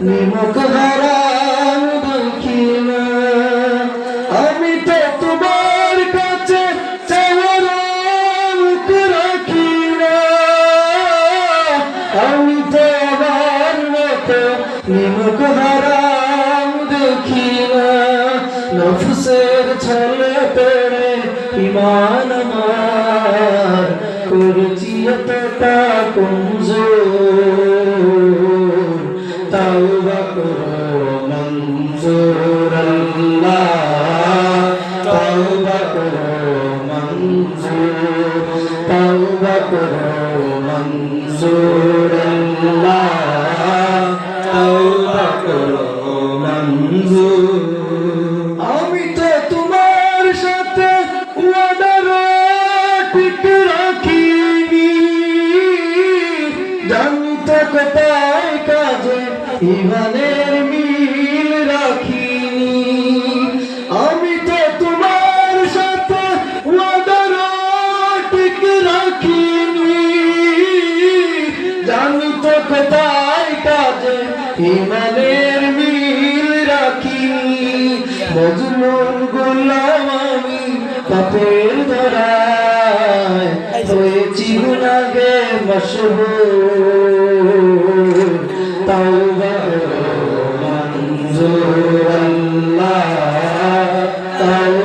নিমক হারাম দেখি না। আমি তো তোমার কাছে চাওয়ার মুখ রাখি না। আমি তো আমার মতো নিমক হারাম দেখি না। নফসের ছলে পড়ে ঈমান আমার করেছি এতটা কমজোর। তাওবা করো মঞ্জুর আল্লাহ, তাওবা করো মঞ্জুর, তাওবা করো মঞ্জুর আল্লাহ, তাওবা করো মঞ্জুর। আমি তো তোমার সাথে ওয়াদার ঠিক রাখিনি, জানি তো কোথায় কাজে ঈমানের মিল রাখিনি। আমি তো তোমার সাথে ওয়াদার ঠিক রাখিনি, জানি তো কোথায় কাজে ঈমানের মিল রাখিনি। মজনুন গোলাম আমি পাপের ধরায় হয়েছি গুনাহে মশহুর। তাওবা করো মঞ্জুর আল্লাহ, তাওবা